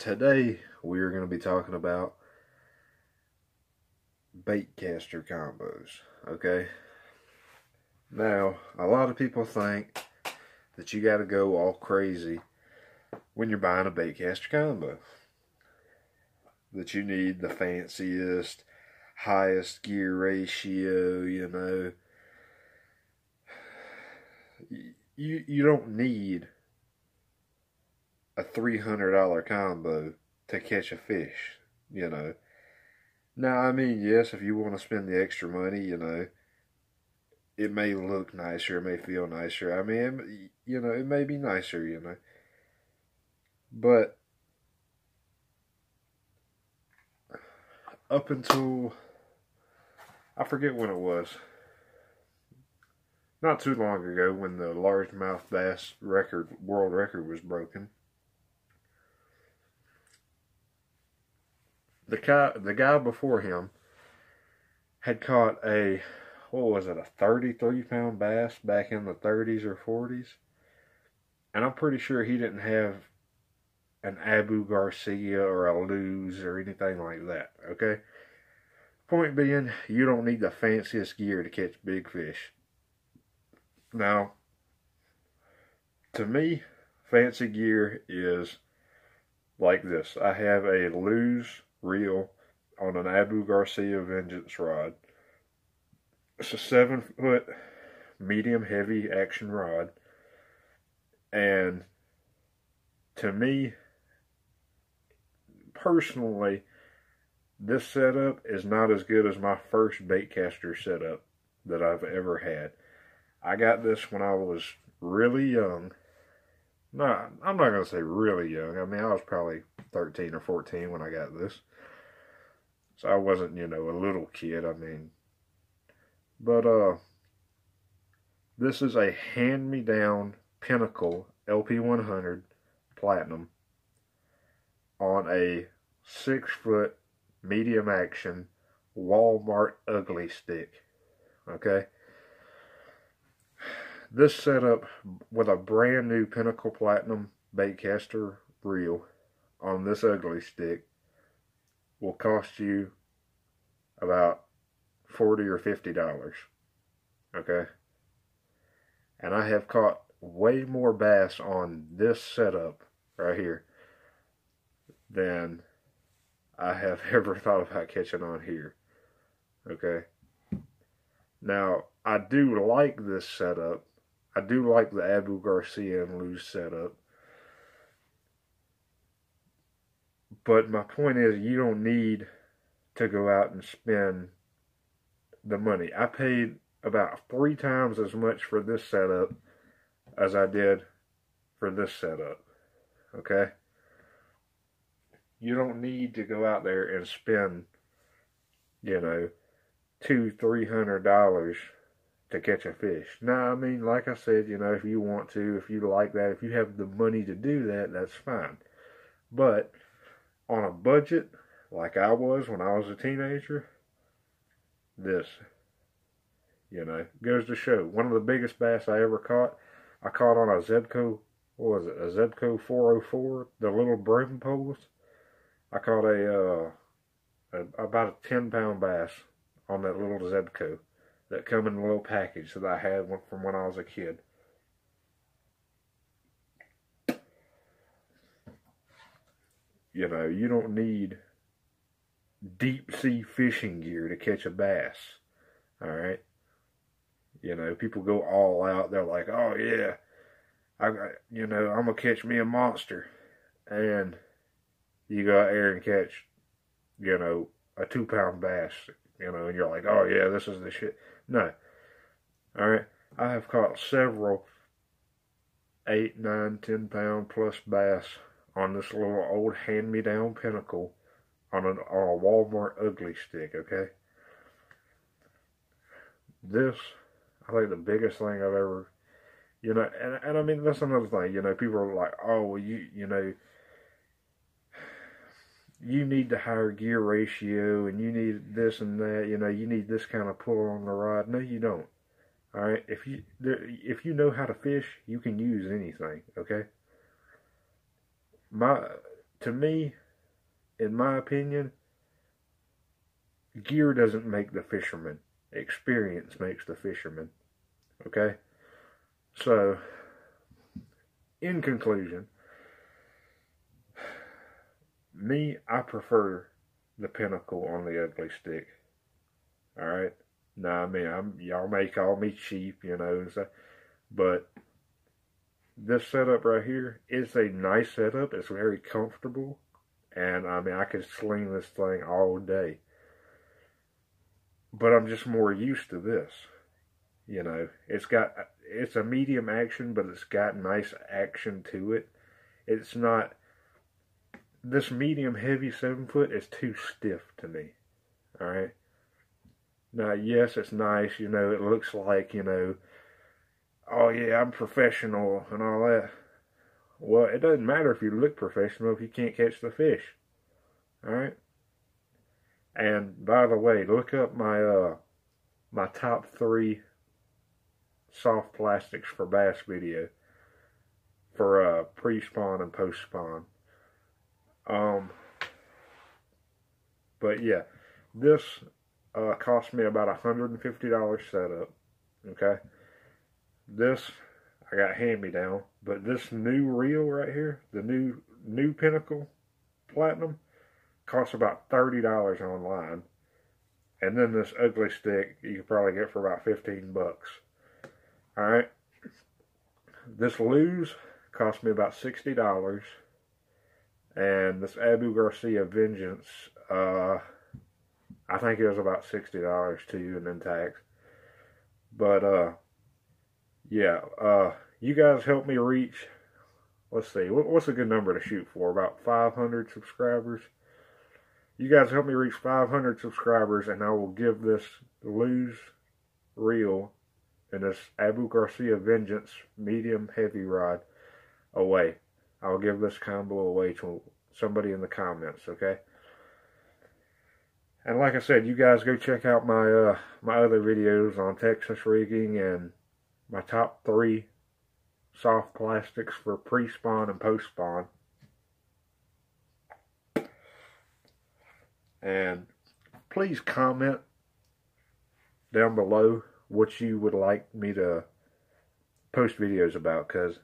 Today we are going to be talking about Baitcaster combos, okay? Now, a lot of people think that you got to go all crazy when you're buying a Baitcaster combo. That you need the fanciest, highest gear ratio, you know. You don't need a $300 combo to catch a fish, you know. Now, I mean, yes, if you want to spend the extra money, you know, it may look nicer, it may feel nicer. I mean, you know, it may be nicer, you know. But up until, I forget when it was, not too long ago when the largemouth bass world record was broken, the guy before him had caught a 33-pound bass back in the 30s or 40s. And I'm pretty sure he didn't have an Abu Garcia or a Luz or anything like that, okay? Point being, you don't need the fanciest gear to catch big fish. Now, to me, fancy gear is like this. I have a Luz reel on an Abu Garcia Vengeance rod. It's a 7-foot medium heavy action rod. And to me, personally, this setup is not as good as my first Baitcaster setup that I've ever had. I got this when I was really young. No, I'm not going to say really young. I mean, I was probably 13 or 14 when I got this. So I wasn't, you know, a little kid, I mean. But, this is a hand-me-down Pinnacle LP100 Platinum on a 6-foot medium action Walmart Ugly Stick. Okay? This setup with a brand new Pinnacle Platinum Baitcaster reel on this Ugly Stick will cost you about $40 or $50. Okay? And I have caught way more bass on this setup right here than I have ever thought about catching on here. Okay? Now, I do like this setup. I do like the Abu Garcia and Luz setup. But my point is, you don't need to go out and spend the money. I paid about 3 times as much for this setup as I did for this setup. Okay? You don't need to go out there and spend, you know, $200-300 to catch a fish. Now, I mean, like I said, you know, if you want to, if you like that, if you have the money to do that, that's fine. But on a budget, like I was when I was a teenager, this, you know, goes to show. One of the biggest bass I ever caught, I caught on a Zebco, what was it, a Zebco 404, the little broom poles. I caught about a 10-pound bass on that little Zebco that come in a little package that I had from when I was a kid. You know, you don't need deep sea fishing gear to catch a bass. Alright? You know, people go all out. They're like, oh yeah, I'm going to catch me a monster. And you go out there and catch, you know, a 2-pound bass. You know, and you're like, oh yeah, this is the shit. No. Alright? I have caught several 8, 9, 10-pound plus bass on this little old hand-me-down Pinnacle on a Walmart Ugly Stick, okay? This, I think the biggest thing I've ever, you know, and I mean, that's another thing, you know, people are like, oh, well, you know, you need the higher gear ratio, and you need this and that, you know, you need this kind of pull on the rod. No, you don't. All right, if you know how to fish, you can use anything. Okay. to me, in my opinion, gear doesn't make the fisherman. Experience makes the fisherman. Okay? So, in conclusion, I prefer the Pinnacle on the Ugly Stick. Alright? Now, I mean, y'all may call me cheap, you know, and stuff, but this setup right here is a nice setup. It's very comfortable, and I mean, I could sling this thing all day. But I'm just more used to this. You know, it's a medium action, but it's got nice action to it. It's not, this medium heavy 7-foot is too stiff to me. Alright? Now, yes, it's nice, you know, it looks like, you know, oh yeah, I'm professional and all that. Well, it doesn't matter if you look professional if you can't catch the fish. Alright? And, by the way, look up my, my top 3 soft plastics for bass video for, pre-spawn and post-spawn. But yeah, this cost me about $150 setup. Okay, this I got hand-me-down, but this new reel right here, the new Pinnacle Platinum, costs about $30 online, and then this Ugly Stick you could probably get for about 15 bucks. All right, this Lose cost me about $60. And this Abu Garcia Vengeance, I think it was about $60 too, and then tax. But, yeah, you guys help me reach, let's see, what's a good number to shoot for? About 500 subscribers? You guys help me reach 500 subscribers, and I will give this Lose reel and this Abu Garcia Vengeance medium heavy rod away. I'll give this combo away to somebody in the comments, okay? And like I said, you guys go check out my my other videos on Texas rigging and my top 3 soft plastics for pre-spawn and post-spawn. And please comment down below what you would like me to post videos about, because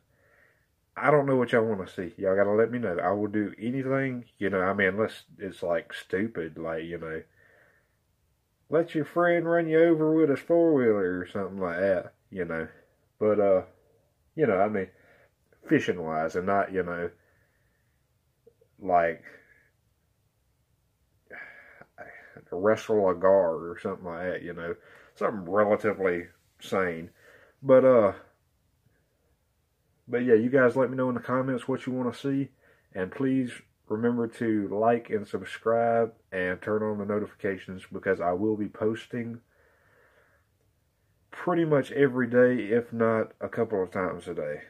I don't know what y'all want to see. Y'all gotta let me know. I will do anything, you know, I mean, unless it's like stupid, like, you know, let your friend run you over with his 4-wheeler or something like that, you know. But, you know, I mean, fishing wise, and not, you know, like, wrestle a gar or something like that, you know. Something relatively sane. But yeah, you guys let me know in the comments what you want to see. And please remember to like and subscribe and turn on the notifications, because I will be posting pretty much every day, if not a couple of times a day.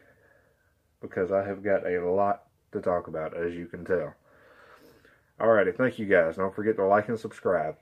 Because I have got a lot to talk about, as you can tell. Alrighty, thank you guys. Don't forget to like and subscribe.